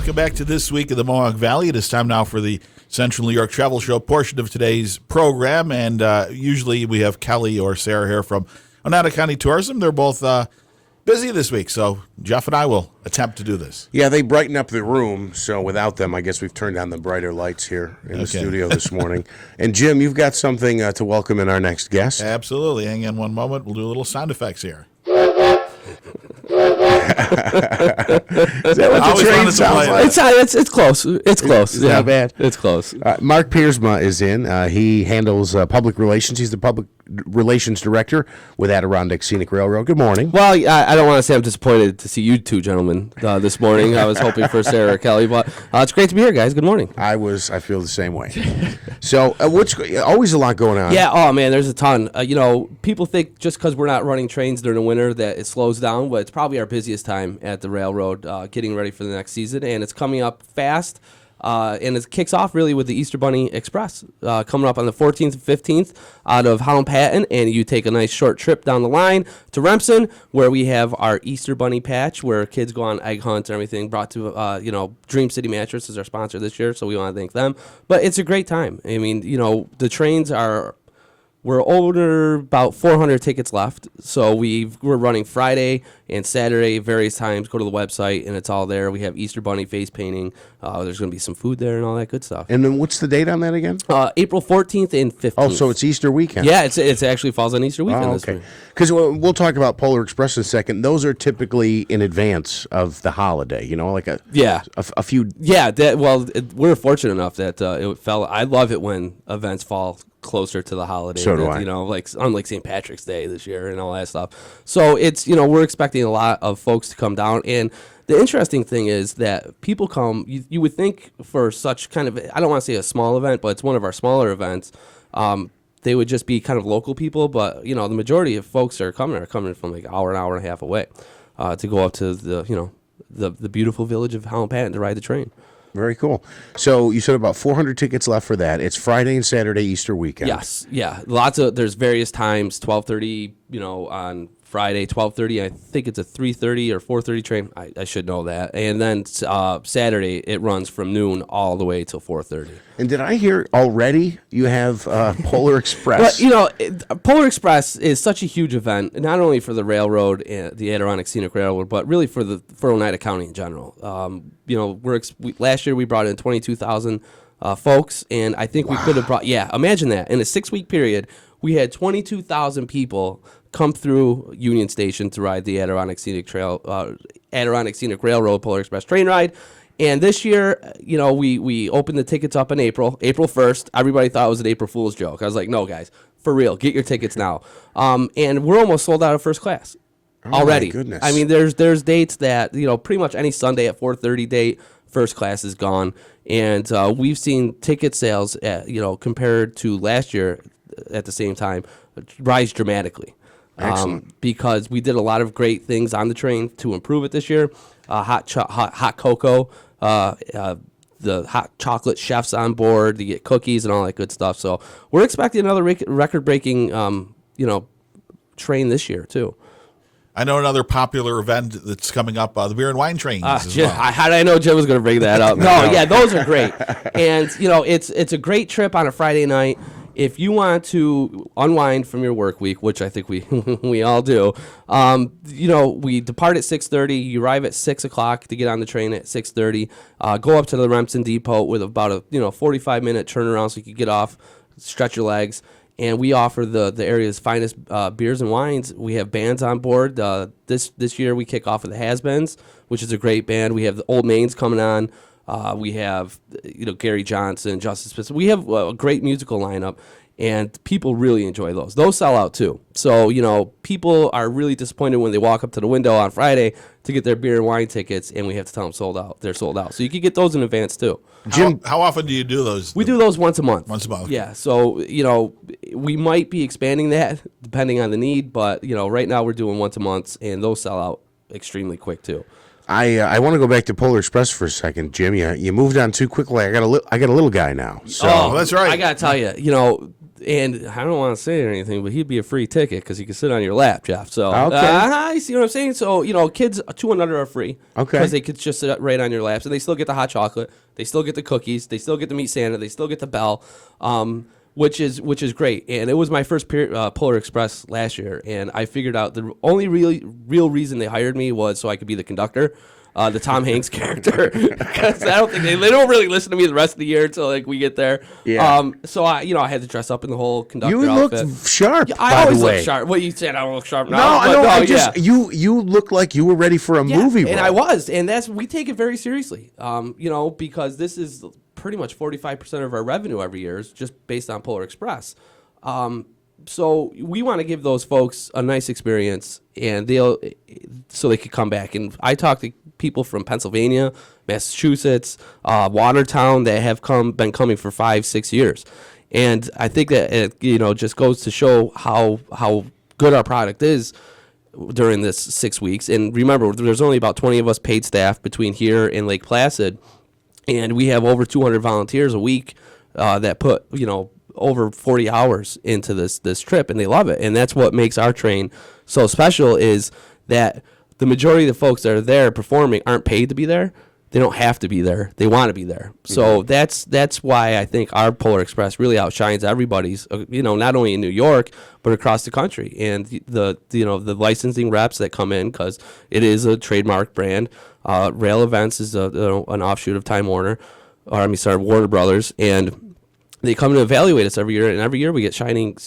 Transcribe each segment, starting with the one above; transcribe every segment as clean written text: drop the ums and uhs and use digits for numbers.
welcome back to This Week in the Mohawk Valley. It is time now for the Central New York Travel Show portion of today's program, and usually we have Kelly or Sarah here from Oneida County Tourism. They're both busy this week, so Jeff and I will attempt to do this. Yeah, they brighten up the room, so without them, I guess we've turned on the brighter lights here in the studio this morning. And Jim, you've got something to welcome in our next guest. Absolutely. Hang in one moment. We'll do a little sound effects here. Is that what the train sounds like? It's close. It's close. It's not bad. It's close. Mark Piersma is in. He handles public relations. He's the public relations director with Adirondack Scenic Railroad. Good morning. Well, I don't want to say I'm disappointed to see you two gentlemen this morning. I was hoping for Sarah or Kelly, but it's great to be here, guys. Good morning. I feel the same way. So, what's always a lot going on? Yeah. Oh man, there's a ton. People think just because we're not running trains during the winter that it slows down, but it's probably our busiest time at the railroad, getting ready for the next season, and it's coming up fast. And it kicks off really with the Easter Bunny Express coming up on the 14th and 15th out of Holland Patent, and you take a nice short trip down the line to Remsen, where we have our Easter Bunny patch, where kids go on egg hunts and everything. Brought to Dream City Mattress is our sponsor this year, so we want to thank them. But it's a great time. I mean, the trains are. We're over about 400 tickets left, so we're running Friday and Saturday various times. Go to the website, and it's all there. We have Easter Bunny face painting. There's going to be some food there and all that good stuff. And then what's the date on that again? April 14th and 15th. Oh, so it's Easter weekend. Yeah, it actually falls on Easter weekend. Oh, okay. Because we'll talk about Polar Express in a second. Those are typically in advance of the holiday, like a few. Yeah, we're fortunate enough that it fell. I love it when events fall closer to the holiday. So do I. Unlike St. Patrick's Day this year and all that stuff. So it's, we're expecting a lot of folks to come down. And the interesting thing is that people come, you would think for such kind of, I don't want to say a small event, but it's one of our smaller events. They would just be kind of local people, but the majority of folks are coming from like an hour and a half away to go up to the beautiful village of Holland Patent to ride the train. Very cool. So you said about 400 tickets left for that. It's Friday and Saturday, Easter weekend. Yes, yeah. There's various times. 12:30, on Friday. 12:30. I think it's a 3:30 or 4:30 train. I should know that. And then Saturday it runs from noon all the way till 4:30. And did I hear already you have Polar Express? But Polar Express is such a huge event, not only for the railroad, the Adirondack Scenic Railroad, but really for Oneida County in general. Last year we brought in 22,000 folks, and I think we could have brought. Yeah, imagine that in a 6-week period, we had 22,000 people come through Union Station to ride the Adirondack Scenic Railroad Polar Express train ride. And this year, we opened the tickets up in April 1st. Everybody thought it was an April Fool's joke. I was like, no, guys, for real, get your tickets now. And we're almost sold out of first class already. My goodness. I mean, there's dates that, pretty much any Sunday at 4:30 date, first class is gone. And we've seen ticket sales, compared to last year at the same time, rise dramatically. Excellent. Because we did a lot of great things on the train to improve it this year. Hot cocoa, the hot chocolate chefs on board to get cookies and all that good stuff. So we're expecting another record-breaking, train this year too. I know another popular event that's coming up, the beer and wine trains. Jim, how did I know Jim was going to bring that up? No, yeah, those are great. And, it's a great trip on a Friday night. If you want to unwind from your work week, which I think we all do, we depart at 6:30. You arrive at 6 o'clock to get on the train at 6:30. Go up to the Remsen Depot with about a 45-minute turnaround so you can get off, stretch your legs. And we offer the area's finest beers and wines. We have bands on board. This year we kick off with the Has-Beens, which is a great band. We have the Old Mains coming on. We have Gary Johnson, Justice Smith. We have a great musical lineup, and people really enjoy those. Those sell out too. So people are really disappointed when they walk up to the window on Friday to get their beer and wine tickets, and we have to tell them sold out. They're sold out. So you can get those in advance too. Jim, how often do you do those? We do those once a month. Once a month. Yeah. So we might be expanding that depending on the need, but right now we're doing once a month, and those sell out extremely quick too. I want to go back to Polar Express for a second, Jim. You moved on too quickly. I got a little guy now. So. Oh, that's right. I gotta tell you, And I don't want to say anything, but he'd be a free ticket because he could sit on your lap, Jeff. So, you see what I'm saying? So, kids 2 and under are free. Okay. Because they could just sit right on your laps. And they still get the hot chocolate. They still get the cookies. They still get to meet Santa. They still get the bell, which is great. And it was my first Polar Express last year. And I figured out the only real reason they hired me was so I could be the conductor. The Tom Hanks character, because I don't think they don't really listen to me the rest of the year until we get there. Yeah. So I had to dress up in the whole conductor You outfit. looked sharp. Yeah, I always look sharp. What you said, I don't look sharp now. You look like you were ready for a movie. And I was, and we take it very seriously. Because this is pretty much 45% of our revenue every year is just based on Polar Express. So we want to give those folks a nice experience, and so they could come back. And I talk to people from Pennsylvania, Massachusetts, Watertown that have been coming for 5-6 years, and I think that it just goes to show how good our product is during this 6 weeks. And remember, there's only about 20 of us paid staff between here and Lake Placid, and we have over 200 volunteers a week that put over 40 hours into this trip, and they love it. And that's what makes our train so special, is that the majority of the folks that are there performing aren't paid to be there. They don't have to be there. They want to be there. So that's why I think our Polar Express really outshines everybody's, not only in New York, but across the country. And the licensing reps that come in, because it is a trademark brand. Rail Events is an offshoot of Time Warner, Warner Brothers, and they come to evaluate us every year, and every year we get shining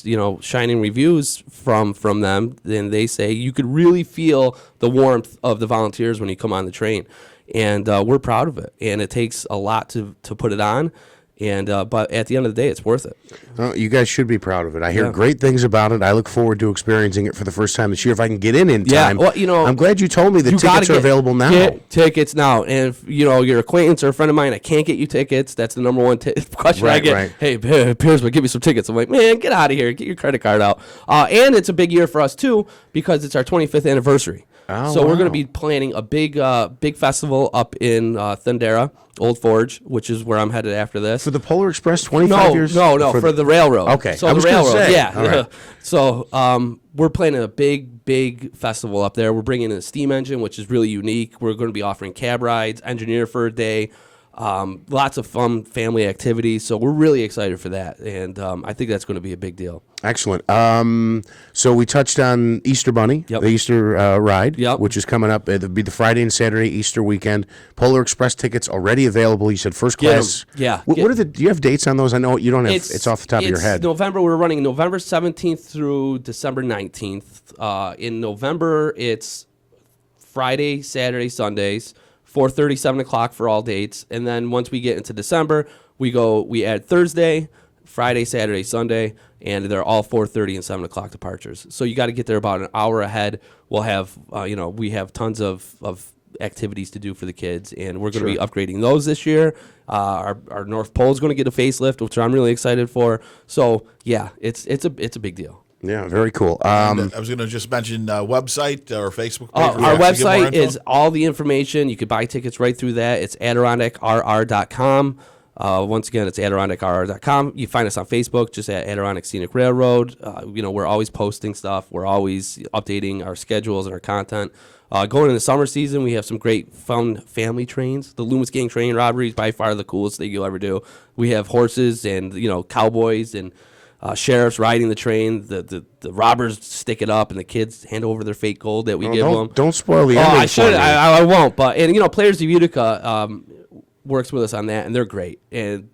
reviews from them. And they say you could really feel the warmth of the volunteers when you come on the train, and we're proud of it. And it takes a lot to put it on, and but at the end of the day, it's worth it. Well, you guys should be proud of it. I hear great things about it. I look forward to experiencing it for the first time this year if I can get in time. Well, I'm glad you told me the tickets are available now. Get tickets now, and if your acquaintance or a friend of mine, I can't get you tickets. That's the number one question I get. Right. Hey, Piersma, give me some tickets. I'm like, man, get out of here. Get your credit card out. And it's a big year for us too, because it's our 25th anniversary. So we're going to be planning a big festival up in Thundera, Old Forge, which is where I'm headed after this. For the Polar Express, 25 years? No, for the railroad. Okay. So the railroad, Right. So we're planning a big festival up there. We're bringing in a steam engine, which is really unique. We're going to be offering cab rides, engineer for a day, lots of fun family activities. So we're really excited for that, and I think that's going to be a big deal. Excellent. So we touched on Easter Bunny, the Easter ride, which is coming up. It'll be the Friday and Saturday Easter weekend. Polar Express tickets already available. You said first class. Yeah. What are do you have dates on those? I know you don't have. It's off the top of your head. November. We're running November 17th through December 19th. In November, it's Friday, Saturday, Sundays. 4:30, 7 o'clock for all dates. And then once we get into December, we add Thursday, Friday, Saturday, Sunday, and they're all 4:30 and 7 o'clock departures. So you got to get there about an hour ahead. We'll have, we have tons of activities to do for the kids, and we're going to be upgrading those this year. Our North Pole is going to get a facelift, which I'm really excited for. So yeah, it's a big deal. Yeah, very cool. I was going to just mention website or Facebook page. Our website is all the information. You could buy tickets right through that. It's AdirondackRR.com. Once again, it's AdirondackRR.com. You find us on Facebook, just at Adirondack Scenic Railroad. We're always posting stuff. We're always updating our schedules and our content. Going into the summer season, we have some great fun family trains. The Loomis Gang train robbery is by far the coolest thing you'll ever do. We have horses and cowboys and sheriffs riding the train. The robbers stick it up, and the kids hand over their fake gold that we give them. Don't spoil the ending. I should. I won't. But Players of Utica works with us on that, and they're great. And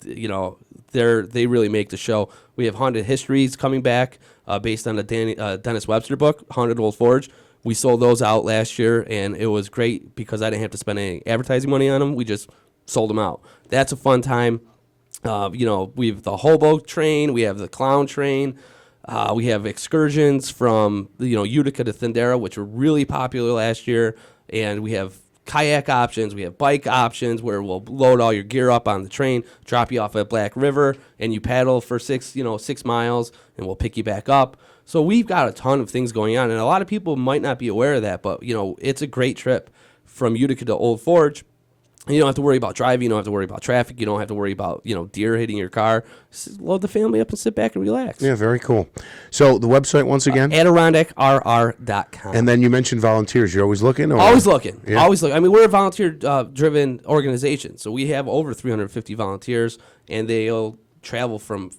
they really make the show. We have Haunted Histories coming back based on the Dennis Webster book, Haunted Old Forge. We sold those out last year, and it was great because I didn't have to spend any advertising money on them. We just sold them out. That's a fun time. We have the hobo train, we have the clown train, we have excursions from Utica to Thundera, which were really popular last year, and we have kayak options, we have bike options where we'll load all your gear up on the train, drop you off at Black River, and you paddle for 6 miles, and we'll pick you back up. So we've got a ton of things going on, and a lot of people might not be aware of that, but it's a great trip from Utica to Old Forge. You don't have to worry about driving. You don't have to worry about traffic. You don't have to worry about, deer hitting your car. Just load the family up and sit back and relax. Yeah, very cool. So the website once again? AdirondackRR.com. And then you mentioned volunteers. You're always looking? Or? Always looking. Yeah. Always looking. I mean, we're a volunteer-driven organization. So we have over 350 volunteers, and they'll travel from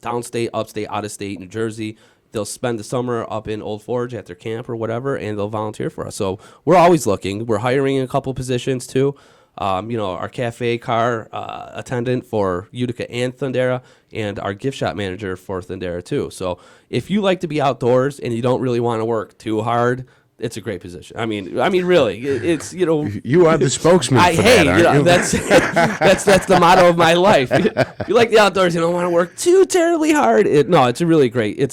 downstate, upstate, out-of-state, New Jersey. They'll spend the summer up in Old Forge at their camp or whatever, and they'll volunteer for us. So we're always looking. We're hiring a couple positions, too. Our cafe car attendant for Utica and Thundera, and our gift shop manager for Thundera too. So if you like to be outdoors and you don't really want to work too hard, it's a great position. I mean, really, it's You are the spokesman for that, aren't you? That's the motto of my life. If you like the outdoors, you don't want to work too terribly hard. It's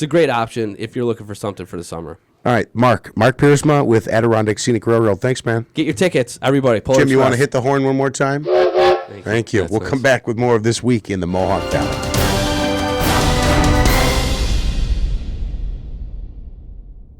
a great option if you're looking for something for the summer. All right, Mark Piersma with Adirondack Scenic Railroad. Thanks, man. Get your tickets, everybody. Jim, you want to hit the horn one more time? Thank you. We'll come back with more of This Week in the Mohawk Valley.